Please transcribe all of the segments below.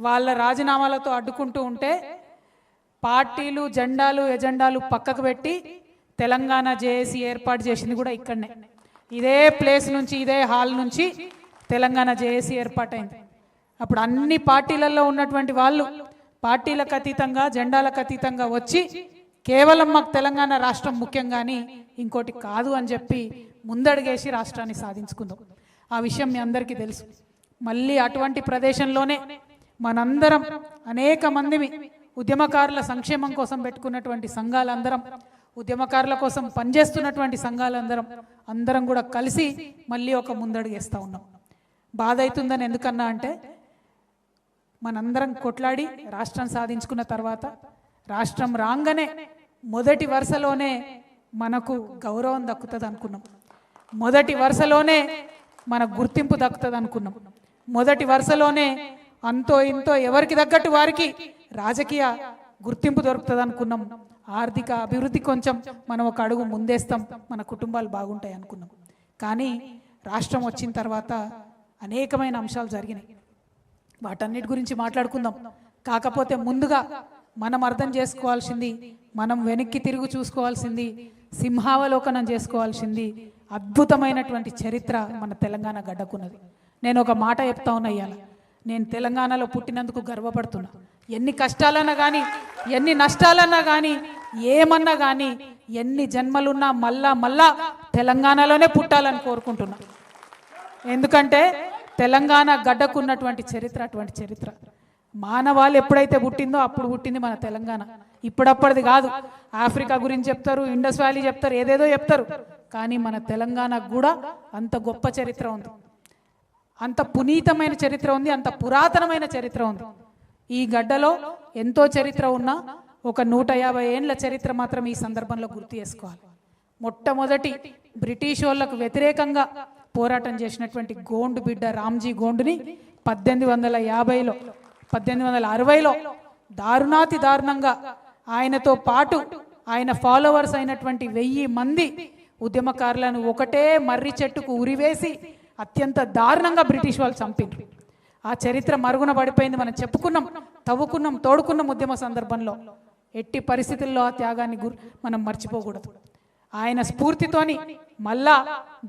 వాళ్ళ రాజీనామాలతో అడ్డుకుంటూ ఉంటే పార్టీలు జెండాలు ఎజెండాలు పక్కకు పెట్టి తెలంగాణ జేఏసీ ఏర్పాటు చేసింది కూడా ఇక్కడనే, ఇదే ప్లేస్ నుంచి, ఇదే హాల్ నుంచి తెలంగాణ జేఏసీ ఏర్పాటైంది. అప్పుడు అన్ని పార్టీలలో ఉన్నటువంటి వాళ్ళు పార్టీలకు అతీతంగా జెండాలకు అతీతంగా వచ్చి కేవలం మాకు తెలంగాణ రాష్ట్రం ముఖ్యం కానీ ఇంకోటి కాదు అని చెప్పి ముందడుగేసి రాష్ట్రాన్ని సాధించుకుందాం. ఆ విషయం మీ అందరికీ తెలుసు. మళ్ళీ అటువంటి ప్రదేశంలోనే మనందరం అనేక మందిని ఉద్యమకారుల సంక్షేమం కోసం పెట్టుకున్నటువంటి సంఘాలందరం, ఉద్యమకారుల కోసం పనిచేస్తున్నటువంటి సంఘాలందరం కూడా కలిసి మళ్ళీ ఒక ముందడుగేస్తూ ఉన్నాం. బాధ అవుతుందని ఎందుకన్నా అంటే మనందరం కొట్లాడి రాష్ట్రం సాధించుకున్న తర్వాత రాష్ట్రం రాగానే మొదటి వరుసలోనే మనకు గౌరవం దక్కుతుంది అనుకున్నాం, మొదటి వరుసలోనే మన గుర్తింపు దక్కుతుంది అనుకున్నాం, మొదటి వరుసలోనే అంతో ఇంతో ఎవరికి తగ్గట్టు వారికి రాజకీయ గుర్తింపు దొరుకుతుంది అనుకున్నాం, ఆర్థిక అభివృద్ధి కొంచెం మనం ఒక అడుగు ముందేస్తాం, మన కుటుంబాలు బాగుంటాయి అనుకున్నాం. కానీ రాష్ట్రం వచ్చిన తర్వాత అనేకమైన అంశాలు జరిగినాయి, వాటన్నిటి గురించి మాట్లాడుకుందాం. కాకపోతే ముందుగా మనం అర్థం చేసుకోవాల్సింది, మనం వెనక్కి తిరిగి చూసుకోవాల్సింది, సింహావలోకనం చేసుకోవాల్సింది అద్భుతమైనటువంటి చరిత్ర మన తెలంగాణ గడ్డకున్నది. నేను ఒక మాట చెప్తా ఉన్నా, ఇవాళ నేను తెలంగాణలో పుట్టినందుకు గర్వపడుతున్నా. ఎన్ని కష్టాలన్నా కానీ, ఎన్ని నష్టాలన్నా కానీ, ఏమన్నా కానీ, ఎన్ని జన్మలున్నా మళ్ళా తెలంగాణలోనే పుట్టాలని కోరుకుంటున్నా. ఎందుకంటే తెలంగాణ గడ్డకున్నటువంటి చరిత్ర అటువంటి చరిత్ర. మానవాళి ఎప్పుడైతే పుట్టిందో అప్పుడు పుట్టింది మన తెలంగాణ, ఇప్పుడప్పటిది కాదు. ఆఫ్రికా గురించి చెప్తారు, ఇండస్ వ్యాలీ చెప్తారు, ఏదేదో చెప్తారు, కానీ మన తెలంగాణకు కూడా అంత గొప్ప చరిత్ర ఉంది, అంత పునీతమైన చరిత్ర ఉంది, అంత పురాతనమైన చరిత్ర ఉంది. ఈ గడ్డలో ఎంతో చరిత్ర ఉన్నా ఒక 150 ఏండ్ల చరిత్ర మాత్రం ఈ సందర్భంలో గుర్తు చేసుకోవాలి. మొట్టమొదటి బ్రిటిష్ వాళ్ళకు వ్యతిరేకంగా పోరాటం చేసినటువంటి గోండు బిడ్డ రామ్జీ గోండుని 1850లో 1860లో దారుణాతి దారుణంగా ఆయనతో పాటు ఆయన ఫాలోవర్స్ అయినటువంటి 1000 మంది ఉద్యమకారులను ఒకటే మర్రి చెట్టుకు ఉరివేసి అత్యంత దారుణంగా బ్రిటిష్ వాళ్ళు చంపిండ్రు. ఆ చరిత్ర మరుగున పడిపోయింది. మనం చెప్పుకున్నాం, తవ్వుకున్నాం, తోడుకున్నాం ఉద్యమ సందర్భంలో. ఎట్టి పరిస్థితుల్లో ఆ త్యాగాన్ని మనం మర్చిపోకూడదు. ఆయన స్ఫూర్తితోని మళ్ళా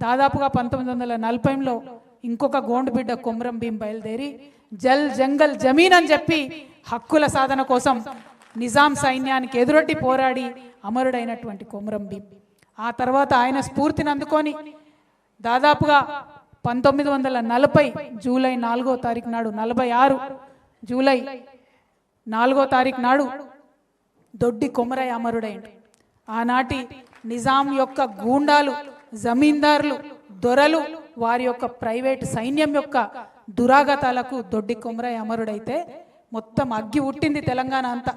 దాదాపుగా 1940లో ఇంకొక గోండు బిడ్డ కొమరం భీం బయలుదేరి జల్ జంగల్ జమీన్ అని చెప్పి హక్కుల సాధన కోసం నిజాం సైన్యానికి ఎదురొడ్డి పోరాడి అమరుడైనటువంటి కొమరం భీం. ఆ తర్వాత ఆయన స్ఫూర్తిని అందుకొని దాదాపుగా 1940 జూలై 4వ తారీఖు నాడు, 46 జూలై 4వ తారీఖు నాడు దొడ్డి కొమరయ్య అమరుడైండు. ఆనాటి నిజాం యొక్క గూండాలు, జమీందారులు, దొరలు, వారి యొక్క ప్రైవేట్ సైన్యం యొక్క దురాగతాలకు దొడ్డి కొమరయ్య అమరుడైతే మొత్తం అగ్గి ఉట్టింది తెలంగాణ అంతా.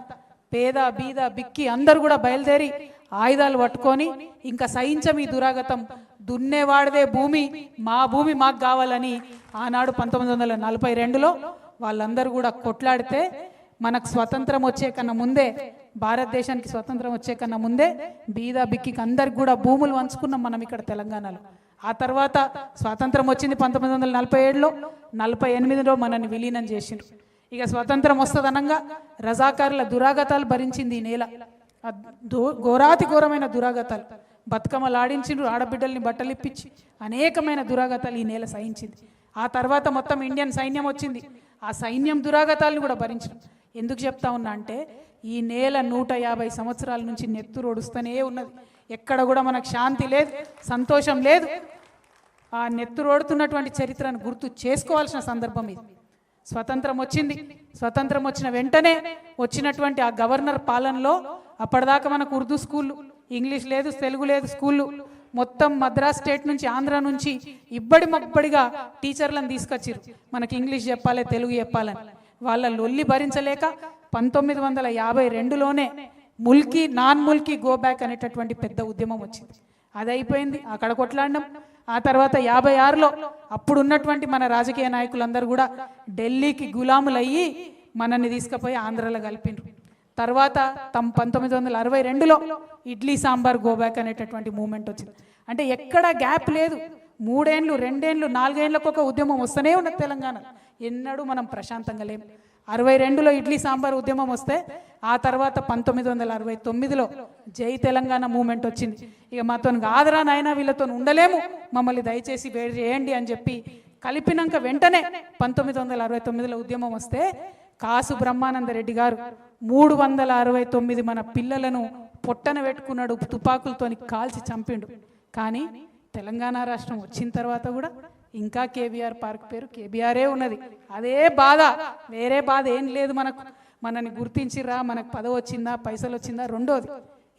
పేద బీద బిక్కి అందరు కూడా బయలుదేరి ఆయుధాలు పట్టుకొని ఇంకా సహించం ఈ దురాగతం, దున్నేవాడిదే భూమి, మా భూమి మాకు కావాలని ఆనాడు 1942లో వాళ్ళందరూ కూడా కొట్లాడితే మనకు స్వతంత్రం వచ్చే కన్నా ముందే, భారతదేశానికి స్వతంత్రం వచ్చే కన్నా ముందే బీద బిక్కికి అందరికి కూడా భూములు పంచుకున్నాం మనం ఇక్కడ తెలంగాణలో. ఆ తర్వాత స్వాతంత్రం వచ్చింది 1947లో, 48లో మనల్ని విలీనం చేసిండ్రు. ఇక స్వతంత్రం వస్తుందనంగా రజాకారుల దురాగతాలు భరించింది ఈ నేల, ఘోరాతి ఘోరమైన దురాగతాలు. బతుకమ్మలు ఆడించిండ్రు, ఆడబిడ్డల్ని బట్టలు ఇప్పించి అనేకమైన దురాగతాలు ఈ నేల సహించింది. ఆ తర్వాత మొత్తం ఇండియన్ సైన్యం వచ్చింది, ఆ సైన్యం దురాగతాలను కూడా భరించడం. ఎందుకు చెప్తా ఉన్నా అంటే ఈ నేల 150 సంవత్సరాల నుంచి నెత్తురు ఒడుస్తూనే ఉన్నది. ఎక్కడ కూడా మనకు శాంతి లేదు, సంతోషం లేదు. ఆ నెత్తురు ఓడుతున్నటువంటి చరిత్రను గుర్తు చేసుకోవాల్సిన సందర్భం ఇది. స్వతంత్రం వచ్చింది, స్వతంత్రం వచ్చిన వెంటనే వచ్చినటువంటి ఆ గవర్నర్ పాలనలో అప్పటిదాకా మనకు ఉర్దూ స్కూళ్ళు, ఇంగ్లీష్ లేదు, తెలుగు లేదు స్కూళ్ళు, మొత్తం మద్రాస్ స్టేట్ నుంచి, ఆంధ్ర నుంచి ఇబ్బడిగా టీచర్లను తీసుకొచ్చిరు. మనకి ఇంగ్లీష్ చెప్పాలి, తెలుగు చెప్పాలని. వాళ్ళ లొల్లి భరించలేక 1952లోనే Mulki non Mulki go back అనేటటువంటి పెద్ద ఉద్యమం వచ్చింది. అది అయిపోయింది, అక్కడ కొట్లాడినాం. ఆ తర్వాత 56లో అప్పుడున్నటువంటి మన రాజకీయ నాయకులందరూ కూడా ఢిల్లీకి గులాములు అయ్యి మనల్ని తీసుకుపోయి ఆంధ్రలో కలిపిండ్రు. తర్వాత 1962లో ఇడ్లీ సాంబార్ గోబ్యాక్ అనేటటువంటి మూమెంట్ వచ్చింది. అంటే ఎక్కడ గ్యాప్ లేదు. 3 ఏళ్ళు, 2 ఏళ్ళు, 4 ఏళ్ళకు ఒక ఉద్యమం వస్తూనే ఉన్నది తెలంగాణ. ఎన్నడూ మనం ప్రశాంతంగా లేము. 62లో ఇడ్లీ సాంబార్ ఉద్యమం వస్తే ఆ తర్వాత 1969లో జై తెలంగాణ మూమెంట్ వచ్చింది. ఇక మాతో కాదురా నాయన, వీళ్ళతో ఉండలేము, మమ్మల్ని దయచేసి వేరు చేయండి అని చెప్పి కలిపినాక వెంటనే 1969లో ఉద్యమం వస్తే కాసు బ్రహ్మానందరెడ్డి గారు 369 మన పిల్లలను పొట్టన పెట్టుకున్నాడు, తుపాకులతోని కాల్చి చంపిండు. కానీ తెలంగాణ రాష్ట్రం వచ్చిన తర్వాత కూడా ఇంకా కేబీఆర్ పార్క్ పేరు కేబీఆరే ఉన్నది. అదే బాధ, వేరే బాధ ఏం లేదు మనకు. మనని గుర్తించిర్రా, మనకు పదవి వచ్చిందా, పైసలు వచ్చిందా, రెండోది.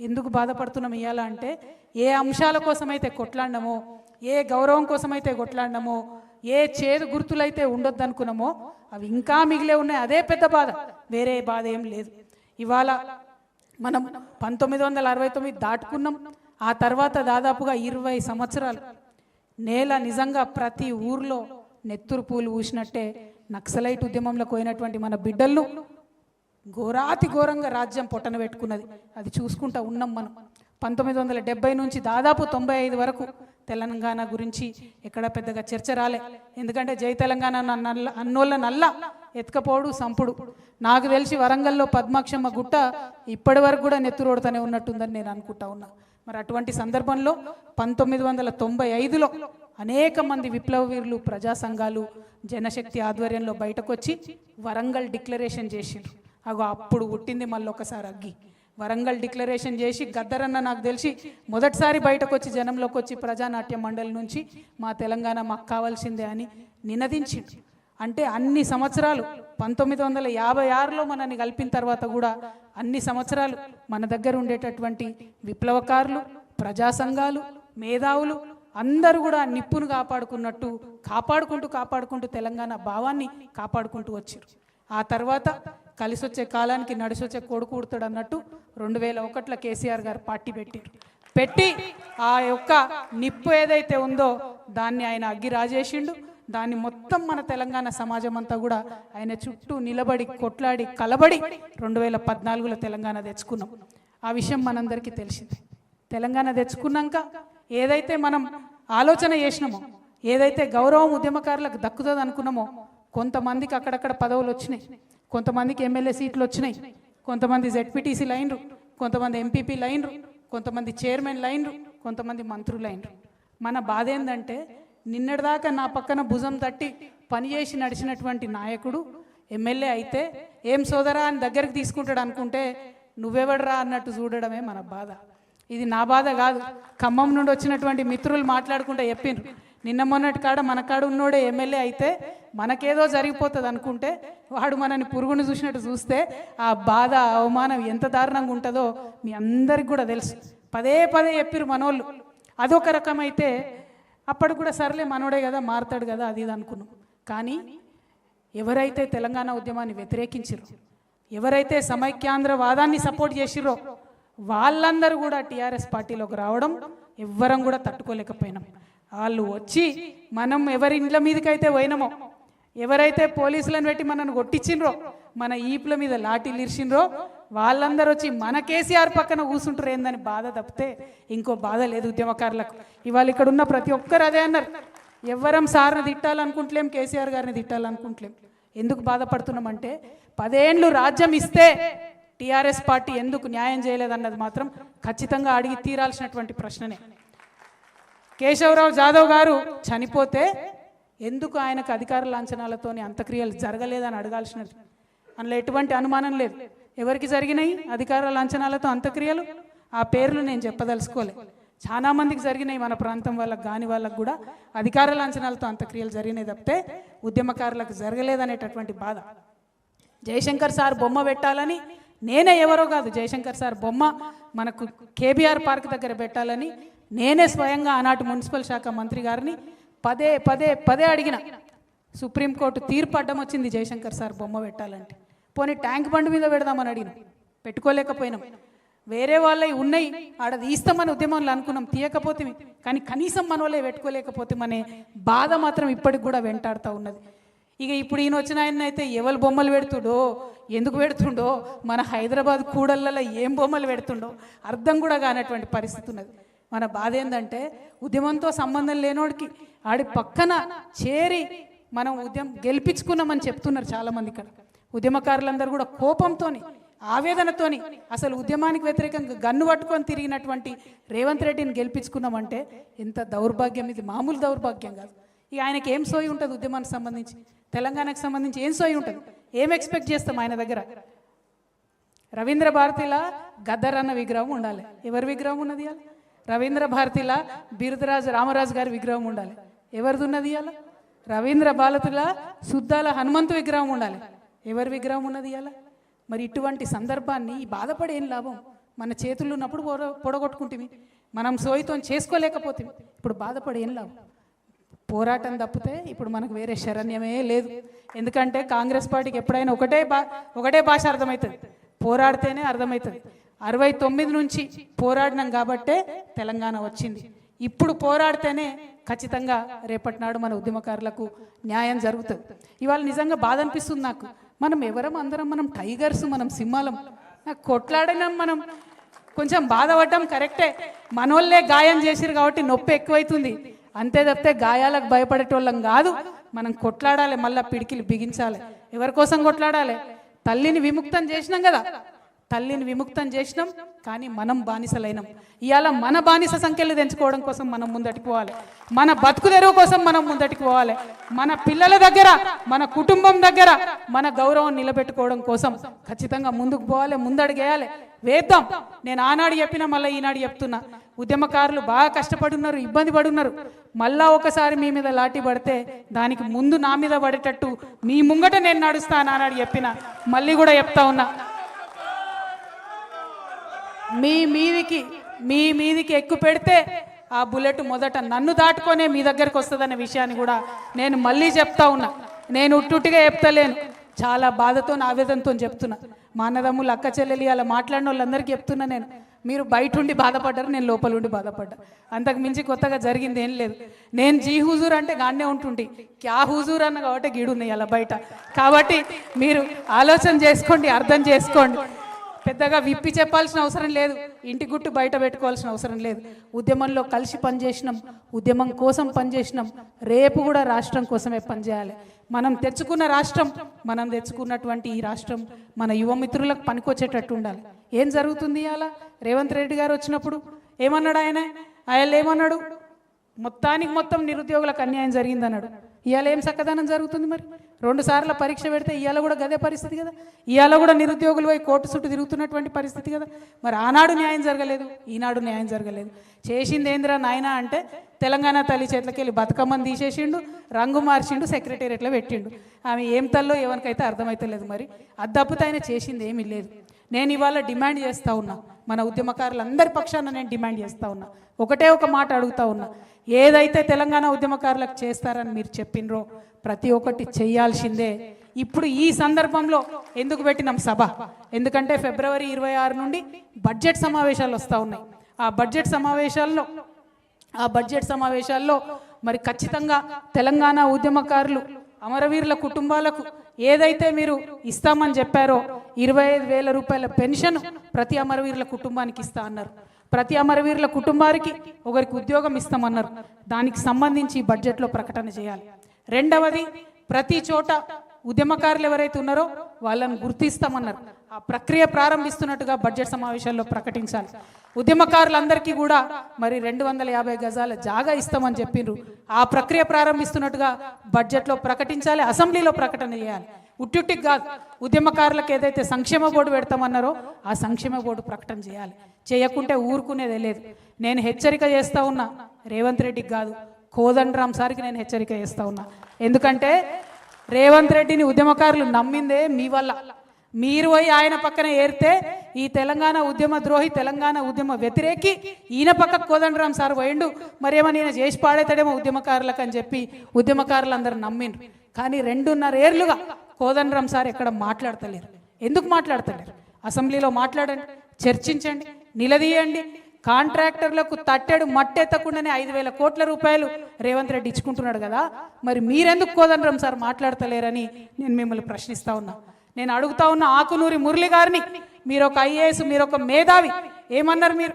ఎందుకు బాధపడుతున్నాం ఇవాళ అంటే, ఏ అంశాల కోసమైతే కొట్లాడినామో, ఏ గౌరవం కోసమైతే కొట్లాడినామో, ఏ చేదు గుర్తులైతే ఉండొద్దు అనుకున్నామో అవి ఇంకా మిగిలే ఉన్నాయి. అదే పెద్ద బాధ, వేరే బాధ ఏం లేదు. ఇవాళ మనం 1969 దాటుకున్నాం. ఆ తర్వాత దాదాపుగా 20 సంవత్సరాలు నేల నిజంగా ప్రతి ఊర్లో నెత్తురు పూలు ఊసినట్టే నక్సలైట్ ఉద్యమంలో పోయినటువంటి మన బిడ్డలను ఘోరాతి ఘోరంగా రాజ్యం పొట్టన పెట్టుకున్నది. అది చూసుకుంటా ఉన్నాం మనం. 1970 నుంచి దాదాపు 95 వరకు తెలంగాణ గురించి ఎక్కడ పెద్దగా చర్చ రాలే. ఎందుకంటే జై తెలంగాణ అన్నోళ్ళ నల్ల ఎత్తుకపోడు సంపుడు. నాకు తెలిసి వరంగల్లో పద్మాక్షమ్మ గుట్ట ఇప్పటి వరకు కూడా నెత్తురోడుతూనే ఉన్నట్టుందని నేను అనుకుంటా ఉన్నా. మరి అటువంటి సందర్భంలో 1995లో అనేక మంది విప్లవ వీరులు, ప్రజా సంఘాలు, జనశక్తి ఆధ్వర్యంలో బయటకు వచ్చి వరంగల్ డిక్లరేషన్ చేసిండ్రు. అప్పుడు పుట్టింది మళ్ళీ ఒకసారి అగ్గి. వరంగల్ డిక్లరేషన్ చేసి గద్దరన్న నాకు తెలిసి మొదటిసారి బయటకు వచ్చి జనంలోకి వచ్చి ప్రజానాట్య మండలి నుంచి మా తెలంగాణ మాకు కావాల్సిందే అని నినదించిండు. అంటే అన్ని సంవత్సరాలు 1956లో మనల్ని కలిపిన తర్వాత కూడా అన్ని సంవత్సరాలు మన దగ్గర ఉండేటటువంటి విప్లవకారులు, ప్రజా సంఘాలు, మేధావులు అందరూ కూడా నిప్పును కాపాడుకుంటూ తెలంగాణ భావాన్ని కాపాడుకుంటూ వచ్చారు. ఆ తర్వాత కలిసొచ్చే కాలానికి నడిసొచ్చే కొడుకు ఉడతాడు అన్నట్టు 2001లో కేసీఆర్ గారు పార్టీ పెట్టి ఆ యొక్క నిప్పు ఏదైతే ఉందో దాన్ని ఆయన అగ్గి రాజేసిండు. దాన్ని మొత్తం మన తెలంగాణ సమాజం అంతా కూడా ఆయన చుట్టూ నిలబడి కొట్లాడి కలబడి 2014లో తెలంగాణ తెచ్చుకున్నాం. ఆ విషయం మనందరికీ తెలిసింది. తెలంగాణ తెచ్చుకున్నాక ఏదైతే మనం ఆలోచన చేసినామో, ఏదైతే గౌరవం ఉద్యమకారులకు దక్కుతుంది అనుకున్నామో, కొంతమందికి అక్కడక్కడ పదవులు వచ్చినాయి, కొంతమందికి ఎమ్మెల్యే సీట్లు వచ్చినాయి, కొంతమంది జెడ్పీటీసీ లైన్లు, కొంతమంది ఎంపీపీ లైన్లు, కొంతమంది చైర్మన్ లైన్లు, కొంతమంది మంత్రులు లైన్లు. మన బాధ ఏంటంటే నిన్నటిదాకా నా పక్కన భుజం తట్టి పనిచేసి నడిచినటువంటి నాయకుడు ఎమ్మెల్యే అయితే ఏం సోదరా అని దగ్గరికి తీసుకుంటాడు అనుకుంటే నువ్వెవడరా అన్నట్టు చూడడమే మన బాధ. ఇది నా బాధ కాదు, ఖమ్మం నుండి వచ్చినటువంటి మిత్రులు మాట్లాడుకుంటే చెప్పిండ్రు. నిన్న మొన్నటి కాడ మన కాడ ఉన్నోడే ఎమ్మెల్యే అయితే మనకేదో జరిగిపోతుంది అనుకుంటే వాడు మనని పురుగును చూసినట్టు చూస్తే ఆ బాధ, అవమానం ఎంత దారుణంగా ఉంటుందో మీ అందరికి కూడా తెలుసు. పదే చెప్పిరు మనోళ్ళు. అదొక రకమైతే అప్పుడు కూడా సర్లే మనోడే కదా, మారుతాడు కదా, అది ఇది అనుకున్నాం. కానీ ఎవరైతే తెలంగాణ ఉద్యమాన్ని వ్యతిరేకించిరో, ఎవరైతే సమైక్యాంధ్రవాదాన్ని సపోర్ట్ చేసిరో వాళ్ళందరూ కూడా టీఆర్ఎస్ పార్టీలోకి రావడం ఎవ్వరం కూడా తట్టుకోలేకపోయినాం. వాళ్ళు వచ్చి మనం ఎవరి ఇండ్ల మీదకైతే పోయినామో, ఎవరైతే పోలీసులను పెట్టి మనల్ని కొట్టించిండ్రో, మన ఈపుల మీద లాఠీలు ఇరిచిండ్రో వాళ్ళందరూ వచ్చి మన కేసీఆర్ పక్కన కూర్చుంటారు ఏందని బాధ తప్పితే ఇంకో బాధ లేదు ఉద్యమకారులకు. ఇవాళ ఇక్కడ ఉన్న ప్రతి ఒక్కరు అదే అన్నారు, ఎవ్వరం సార్ని తిట్టాలనుకుంటలేం, కేసీఆర్ గారిని తిట్టాలనుకుంటలేం. ఎందుకు బాధపడుతున్నామంటే 10 ఏళ్ళు రాజ్యం ఇస్తే టీఆర్ఎస్ పార్టీ ఎందుకు న్యాయం చేయలేదన్నది మాత్రం ఖచ్చితంగా అడిగి తీరాల్సినటువంటి ప్రశ్ననే. కేశవరావు జాదవ్ గారు చనిపోతే ఎందుకు ఆయనకు అధికార లాంఛనాలతోని అంత్యక్రియలు జరగలేదని అడగాల్సినది. అందులో ఎటువంటి అనుమానం లేదు. ఎవరికి జరిగినాయి అధికార లాంఛనాలతో అంత్యక్రియలు? ఆ పేర్లు నేను చెప్పదలుచుకోలే. చాలా మందికి జరిగినాయి, మన ప్రాంతం వాళ్ళకి కాని వాళ్ళకు కూడా అధికార లాంఛనాలతో అంత్యక్రియలు జరిగినాయి తప్పితే ఉద్యమకారులకు జరగలేదనేటటువంటి బాధ. జయశంకర్ సార్ బొమ్మ పెట్టాలని నేనే, ఎవరో కాదు, జయశంకర్ సార్ బొమ్మ మనకు కేబీఆర్ పార్క్ దగ్గర పెట్టాలని నేనే స్వయంగా ఆనాటి మున్సిపల్ శాఖ మంత్రి గారిని పదే అడిగిన. సుప్రీంకోర్టు తీర్పు అడ్డం వచ్చింది జయశంకర్ సార్ బొమ్మ పెట్టాలంటే. పోనీ ట్యాంక్ బండ్ మీద పెడదామని అడిగిన, పెట్టుకోలేకపోయినాం. వేరే వాళ్ళవి ఉన్నాయి ఆడ తీస్తామని ఉద్యమంలో అనుకున్నాం, తీయకపోతే. కానీ కనీసం మన వాళ్ళే పెట్టుకోలేకపోతే మనే బాధ మాత్రం ఇప్పటికి కూడా వెంటాడుతూ ఉన్నది. ఇక ఇప్పుడు ఈయన వచ్చిన ఆయన అయితే ఎవరు బొమ్మలు పెడుతుండో, ఎందుకు పెడుతుండో, మన హైదరాబాద్ కూడళ్ళలో ఏం బొమ్మలు పెడుతుండో అర్థం కూడా కానటువంటి పరిస్థితి ఉన్నది. మన బాధ ఏంటంటే ఉద్యమంతో సంబంధం లేనోడికి ఆడి పక్కన చేరి మనం ఉద్యమం గెలిపించుకున్నామని చెప్తున్నారు చాలామంది. ఇక్కడ ఉద్యమకారులందరూ కూడా కోపంతోని ఆవేదనతోని అసలు ఉద్యమానికి వ్యతిరేకంగా గన్ను పట్టుకొని తిరిగినటువంటి రేవంత్ రెడ్డిని గెలిపించుకున్నామంటే ఎంత దౌర్భాగ్యం, ఇది మామూలు దౌర్భాగ్యం కాదు. ఇక ఆయనకి ఏం సోయి ఉంటుంది ఉద్యమానికి సంబంధించి, తెలంగాణకు సంబంధించి ఏం సోయి ఉంటుంది, ఏం ఎక్స్పెక్ట్ చేస్తాం ఆయన దగ్గర? రవీంద్ర భారతిలా గద్దర్ అన్న విగ్రహం ఉండాలి. ఎవరి విగ్రహం ఉన్నది ఇవాళ? రవీంద్ర భారతిలా బిరుదరాజు రామరాజు గారి విగ్రహం ఉండాలి. ఎవరిది ఉన్నది ఇవాళ? రవీంద్ర భారతిలా సుద్దాల హనుమంతు విగ్రహం ఉండాలి. ఎవరి విగ్రహం ఉన్నది ఇవాళ? మరి ఇటువంటి సందర్భాన్ని బాధపడి ఏం లాభం? మన చేతుల్లో ఉన్నప్పుడు పొడగొట్టుకుంటుంది, మనం సోయితో చేసుకోలేకపోతే ఇప్పుడు బాధపడి ఏం లాభం? పోరాటం తప్పితే ఇప్పుడు మనకు వేరే శరణ్యమే లేదు. ఎందుకంటే కాంగ్రెస్ పార్టీకి ఎప్పుడైనా ఒకటే భాష అర్థమవుతుంది, పోరాడితేనే అర్థమవుతుంది. 69 నుంచి పోరాడినాం కాబట్టే తెలంగాణ వచ్చింది. ఇప్పుడు పోరాడితేనే ఖచ్చితంగా రేపటి నాడు మన ఉద్యమకారులకు న్యాయం జరుగుతుంది. ఇవాళ నిజంగా బాధ అనిపిస్తుంది నాకు. మనం ఎవరం అందరం మనం టైగర్స్, మనం సింహాలం. నాకు కొట్లాడినాం, మనం కొంచెం బాధపడ్డాం కరెక్టే. మనోళ్ళే గాయం చేసిరు కాబట్టి నొప్పి ఎక్కువైతుంది, అంతే తప్పితే గాయాలకు భయపడేటోళ్ళం కాదు. మనం కొట్లాడాలి, మళ్ళీ పిడికిలు బిగించాలి. ఎవరి కోసం కొట్లాడాలి? తల్లిని విముక్తం చేసినాం కదా, తల్లిని విముక్తం చేసినాం, కానీ మనం బానిసలైనాం. ఇవాళ మన బానిస సంఖ్యలు తెంచుకోవడం కోసం మనం ముందటికి పోవాలి, మన బతుకు తెరువు కోసం మనం ముందటికి పోవాలి, మన పిల్లల దగ్గర, మన కుటుంబం దగ్గర మన గౌరవం నిలబెట్టుకోవడం కోసం ఖచ్చితంగా ముందుకు పోవాలి, ముందడుగేయాలి, వేద్దాం. నేను ఆనాడు చెప్పినా మళ్ళీ ఈనాడు చెప్తున్నా, ఉద్యమకారులు బాగా కష్టపడున్నారు, ఇబ్బంది పడున్నారు. మళ్ళా ఒకసారి మీ మీద లాఠీ పడితే దానికి ముందు నా మీద పడేటట్టు మీ ముంగట నేను నడుస్తాను ఆనాడు చెప్పిన, మళ్ళీ కూడా చెప్తా ఉన్నా. మీ మీదికి ఎక్కువ పెడితే ఆ బుల్లెట్ మొదట నన్ను దాటుకొనే మీ దగ్గరకు వస్తుందనే విషయాన్ని కూడా నేను మళ్ళీ చెప్తా ఉన్నా. నేను ఉట్టుగా చెప్తలేను, చాలా బాధతో ఆవేదనతో చెప్తున్నా. మా అన్నదమ్ములు అక్క చెల్లెలు అలా మాట్లాడిన వాళ్ళందరికీ చెప్తున్నా. మీరు బయట ఉండి బాధపడ్డారు, నేను లోపల ఉండి బాధపడ్డా. అంతకు మించి కొత్తగా జరిగింది ఏం లేదు. నేను జీ హుజూర్ అంటే గానే ఉంటుండి, క్యా హుజూర్ అన్న కాబట్టి గీడున్నాయి అలా బయట. కాబట్టి మీరు ఆలోచన చేసుకోండి, అర్థం చేసుకోండి. పెద్దగా విప్పి చెప్పాల్సిన అవసరం లేదు, ఇంటి గుట్టు బయట పెట్టుకోవాల్సిన అవసరం లేదు. ఉద్యమంలో కలిసి పనిచేసినాం, ఉద్యమం కోసం పనిచేసినాం, రేపు కూడా రాష్ట్రం కోసమే పనిచేయాలి. మనం తెచ్చుకున్న రాష్ట్రం, మనం తెచ్చుకున్నటువంటి ఈ రాష్ట్రం మన యువమిత్రులకు పనికొచ్చేటట్టు ఉండాలి. ఏం జరుగుతుంది అలా? రేవంత్ రెడ్డి గారు వచ్చినప్పుడు ఏమన్నాడు ఆయన ఏమన్నాడు? మొత్తం నిరుద్యోగులకు అన్యాయం జరిగిందన్నాడు. ఇవాళ ఏం చక్కదనం జరుగుతుంది? మరి 2 సార్లు పరీక్ష పెడితే ఇవాళ కూడా గదే పరిస్థితి కదా. ఇవాళ కూడా నిరుద్యోగులు పోయి కోర్టు చుట్టూ తిరుగుతున్నటువంటి పరిస్థితి కదా. మరి ఆనాడు న్యాయం జరగలేదు, ఈనాడు న్యాయం జరగలేదు. చేసింది ఏందిరా నాయన అంటే తెలంగాణ తల్లి చేతులకి వెళ్ళి బతుకమ్మని తీసేసిండు, రంగు మార్చిండు, సెక్రటేరియట్లో పెట్టిండు. ఆమె ఏం తల్లో ఎవరికైతే అర్థమైతలేదు. మరి అద్దప్పుతో ఆయన చేసింది ఏమీ లేదు. నేను ఇవాళ డిమాండ్ చేస్తూ ఉన్నా, మన ఉద్యమకారులందరి పక్షాన నేను డిమాండ్ చేస్తూ ఉన్నా. ఒకటే ఒక మాట అడుగుతా ఉన్నా, ఏదైతే తెలంగాణ ఉద్యమకారులకు చేస్తారని మీరు చెప్పినరో ప్రతి ఒక్కటి చేయాల్సిందే. ఇప్పుడు ఈ సందర్భంలో ఎందుకు పెట్టినాం సభ? ఎందుకంటే ఫిబ్రవరి 26 నుండి బడ్జెట్ సమావేశాలు వస్తూ ఉన్నాయి. ఆ బడ్జెట్ సమావేశాల్లో మరి ఖచ్చితంగా తెలంగాణ ఉద్యమకారులు అమరవీరుల కుటుంబాలకు ఏదైతే మీరు ఇస్తామని చెప్పారో 25,000 రూపాయల పెన్షన్ ప్రతి అమరవీరుల కుటుంబానికి ఇస్తా అన్నారు. ప్రతి అమరవీరుల కుటుంబానికి ఒకరికి ఉద్యోగం ఇస్తామన్నారు. దానికి సంబంధించి బడ్జెట్లో ప్రకటన చేయాలి. రెండవది, ప్రతి చోట ఉద్యమకారులు ఎవరైతే ఉన్నారో వాళ్ళని గుర్తిస్తామన్నారు. ఆ ప్రక్రియ ప్రారంభిస్తున్నట్టుగా బడ్జెట్ సమావేశాల్లో ప్రకటించాలి. ఉద్యమకారులందరికీ కూడా మరి 250 గజాల జాగా ఇస్తామని చెప్పిండ్రు. ఆ ప్రక్రియ ప్రారంభిస్తున్నట్టుగా బడ్జెట్లో ప్రకటించాలి, అసెంబ్లీలో ప్రకటన చేయాలి. ఉట్టికి కాదు, ఉద్యమకారులకు ఏదైతే సంక్షేమ బోర్డు పెడతామన్నారో ఆ సంక్షేమ బోర్డు ప్రకటన చేయాలి. చేయకుంటే ఊరుకునేదే లేదు. నేను హెచ్చరిక చేస్తూ ఉన్నా, రేవంత్ రెడ్డికి కాదు, కోదండరాం సార్కి నేను హెచ్చరిక చేస్తూ ఉన్నా. ఎందుకంటే రేవంత్ రెడ్డిని ఉద్యమకారులు నమ్మిందే మీ వల్ల. మీరు పోయి ఆయన పక్కన ఏరితే ఈ తెలంగాణ ఉద్యమ ద్రోహి, తెలంగాణ ఉద్యమ వ్యతిరేకి ఈయన పక్కకు కోదండరాం సార్ పోయిండు, మరేమో ఈయన చేసి పాడేతాడేమో ఉద్యమకారులకు అని చెప్పి ఉద్యమకారులందరూ నమ్మిండ్రు. కానీ 2.5 ఏళ్లుగా కోదండరాం సార్ ఎక్కడ మాట్లాడతలేరు. ఎందుకు మాట్లాడతలేరు? అసెంబ్లీలో మాట్లాడండి, చర్చించండి, నిలదీయండి. కాంట్రాక్టర్లకు తట్టెడు మట్టెత్తకుండానే 5,000 కోట్ల రూపాయలు రేవంత్ రెడ్డి ఇచ్చుకుంటున్నాడు కదా. మరి మీరెందుకు కోదండరాం సార్ మాట్లాడతలేరని నేను మిమ్మల్ని ప్రశ్నిస్తా ఉన్నా. నేను అడుగుతా ఉన్న ఆకునూరి మురళి గారిని, మీరు ఒక IAS, మీరు ఒక మేధావి, ఏమన్నారు మీరు?